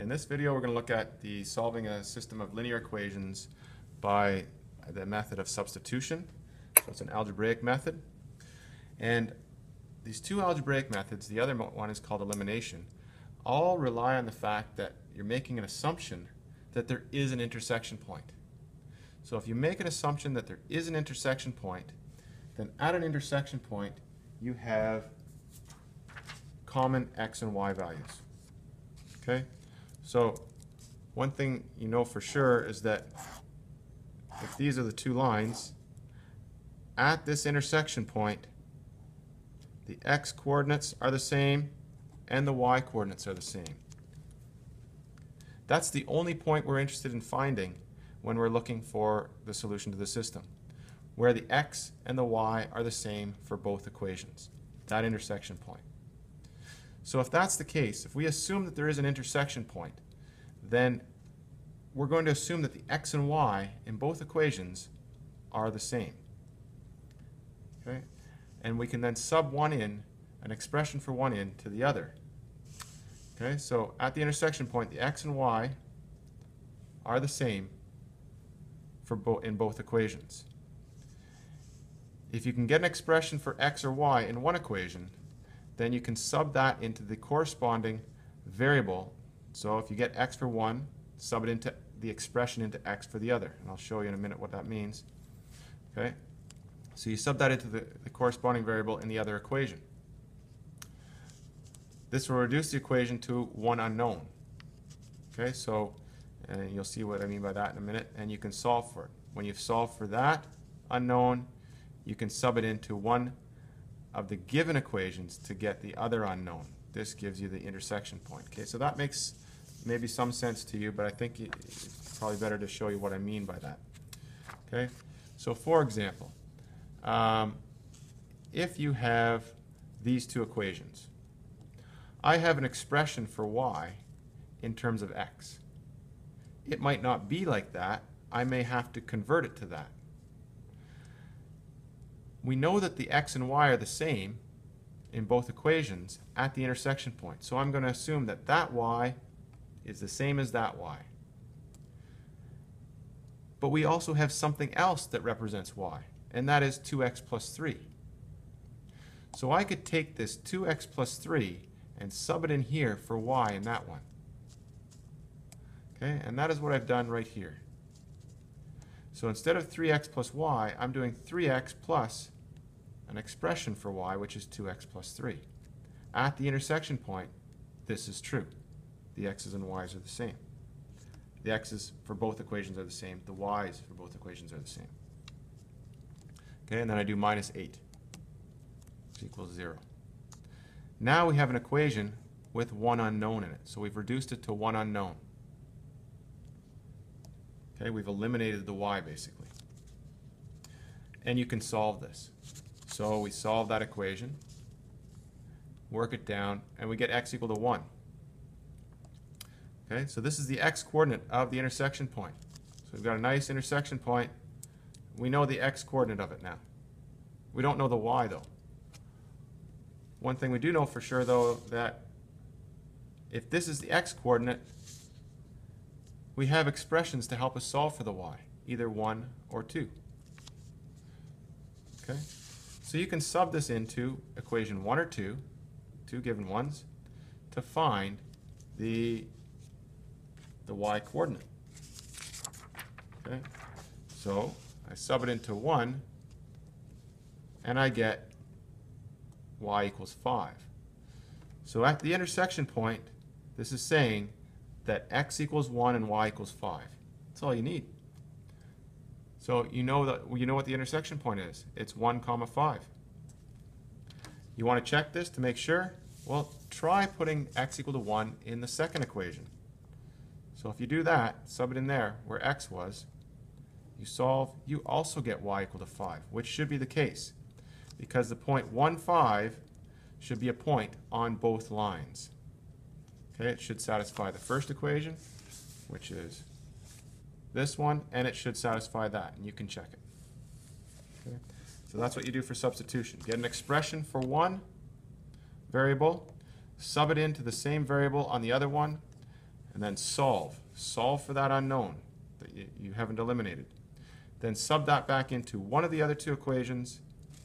In this video, we're going to look at the solving a system of linear equations by the method of substitution. So it's an algebraic method. And these two algebraic methods, the other one is called elimination, all rely on the fact that you're making an assumption that there is an intersection point. So if you make an assumption that there is an intersection point, then at an intersection point you have common x and y values. Okay? So one thing you know for sure is that if these are the two lines, at this intersection point the x coordinates are the same and the y coordinates are the same. That's the only point we're interested in finding when we're looking for the solution to the system, where the x and the y are the same for both equations, that intersection point. So if that's the case, if we assume that there is an intersection point, then we're going to assume that the x and y in both equations are the same. Okay? And we can then sub one in, an expression for one in, to the other. Okay? So at the intersection point, the x and y are the same for in both equations. If you can get an expression for x or y in one equation, then you can sub that into the corresponding variable. So if you get x for one, sub it into the expression into x for the other. And I'll show you in a minute what that means. Okay? So you sub that into the corresponding variable in the other equation. This will reduce the equation to one unknown. Okay, so and you'll see what I mean by that in a minute, and you can solve for it. When you've solved for that unknown, you can sub it into one of the given equations to get the other unknown. This gives you the intersection point. Okay, so that makes maybe some sense to you, but I think it's probably better to show you what I mean by that. Okay, so for example, if you have these two equations, I have an expression for y in terms of x. It might not be like that. I may have to convert it to that. We know that the x and y are the same in both equations at the intersection point. So I'm going to assume that that y is the same as that y. But we also have something else that represents y, and that is 2x plus 3. So I could take this 2x plus 3 and sub it in here for y in that one. Okay, and that is what I've done right here. So instead of 3x plus y, I'm doing 3x plus an expression for y, which is 2x plus 3. At the intersection point, this is true. The x's and y's are the same. The x's for both equations are the same. The y's for both equations are the same. Okay, and then I do minus 8, which equals 0. Now we have an equation with one unknown in it. So we've reduced it to one unknown. Okay, we've eliminated the y basically. And you can solve this. So we solve that equation, work it down, and we get x equal to 1. Okay, so this is the x coordinate of the intersection point. So we've got a nice intersection point. We know the x coordinate of it now. We don't know the y though. One thing we do know for sure though, that if this is the x coordinate, we have expressions to help us solve for the y, either 1 or 2. Okay? So you can sub this into equation 1 or 2, two given ones, to find the y coordinate. Okay? So I sub it into 1, and I get y equals 5. So at the intersection point, this is saying that x equals 1 and y equals 5. That's all you need. So you know what the intersection point is. It's 1 comma 5. You want to check this to make sure? Well, try putting x equal to 1 in the second equation. So if you do that, sub it in there where x was, you solve, you also get y equal to 5, which should be the case, because the point 1, 5 should be a point on both lines. Okay, it should satisfy the first equation, which is this one, and it should satisfy that, and you can check it. Okay? So that's what you do for substitution. Get an expression for one variable, sub it into the same variable on the other one, and then solve. Solve for that unknown that you haven't eliminated. Then sub that back into one of the other two equations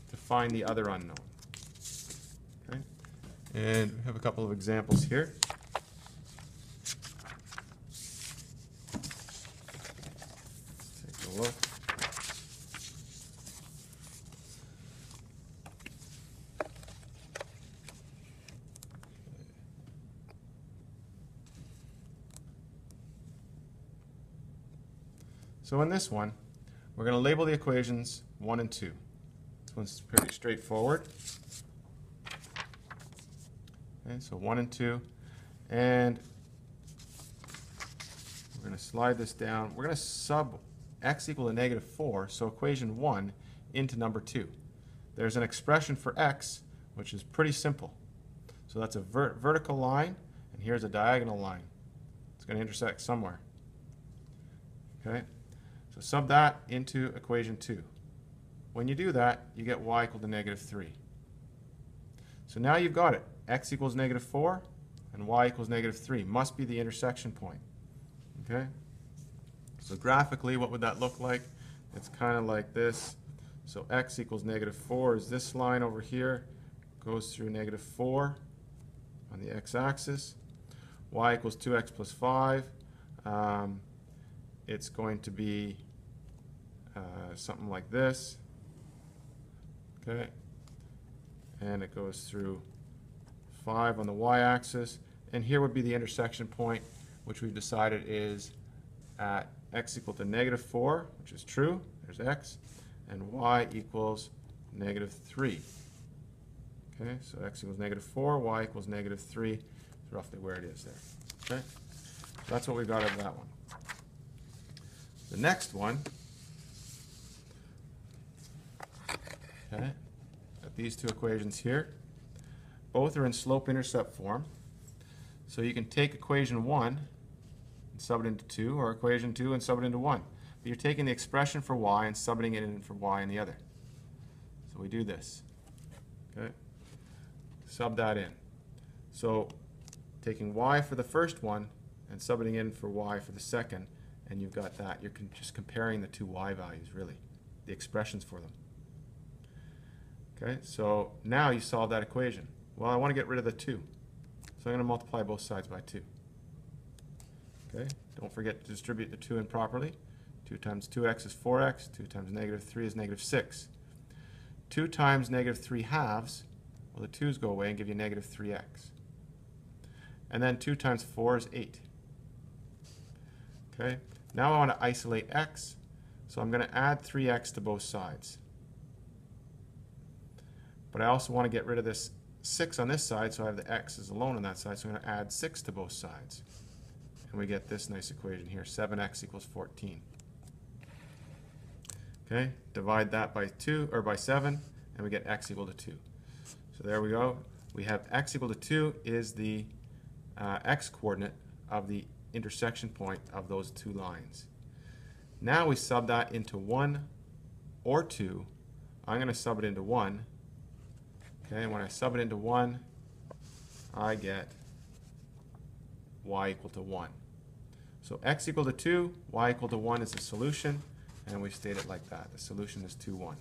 to find the other unknown. Okay? And we have a couple of examples here. Take a look. So in this one, we're going to label the equations 1 and 2. This one's pretty straightforward. Okay, so 1 and 2. And we're going to slide this down. We're going to sub x equal to -4, so equation 1, into number 2. There's an expression for x, which is pretty simple. So that's a vertical line, and here's a diagonal line. It's going to intersect somewhere. Okay? So sub that into equation 2. When you do that, you get y equal to -3. So now you've got it. X equals -4 and y equals -3 must be the intersection point. Okay? So graphically, what would that look like? It's kind of like this. So x equals -4 is this line over here, goes through -4 on the x-axis. Y equals 2x plus 5. It's going to be something like this. Okay, and it goes through 5 on the y-axis, and here would be the intersection point, which we've decided is at x equal to -4, which is true, there's x, and y equals -3. Okay, so x equals -4, y equals -3 is roughly where it is there. Okay, so that's what we got out of that one. The next one, okay, got these two equations here. Both are in slope-intercept form. So you can take equation 1 and sub it into 2, or equation 2 and sub it into 1. But you're taking the expression for y and subbing it in for y in the other. So we do this. Okay, sub that in. So taking y for the first one and subbing in for y for the second, and you've got that. You're just comparing the two y values, really, the expressions for them. Okay, so now you solve that equation. Well, I want to get rid of the 2, so I'm going to multiply both sides by 2. Okay, don't forget to distribute the 2 in properly. 2 times 2x is 4x, 2 times -3 is -6. 2 times -3 halves, well, the 2's go away and give you -3x. And then 2 times 4 is 8. Okay, now I want to isolate x, so I'm going to add 3x to both sides. But I also want to get rid of this 6 on this side, so I have the x is alone on that side, so I'm going to add 6 to both sides. And we get this nice equation here, 7x equals 14. Okay, divide that by 2, or by 7, and we get x equal to 2. So there we go. We have x equal to 2 is the x-coordinate of the intersection point of those two lines. Now we sub that into 1 or 2. I'm going to sub it into 1. Okay, and when I sub it into 1, I get y equal to 1. So x equal to 2, y equal to 1 is the solution, and we state it like that. The solution is 2, 1.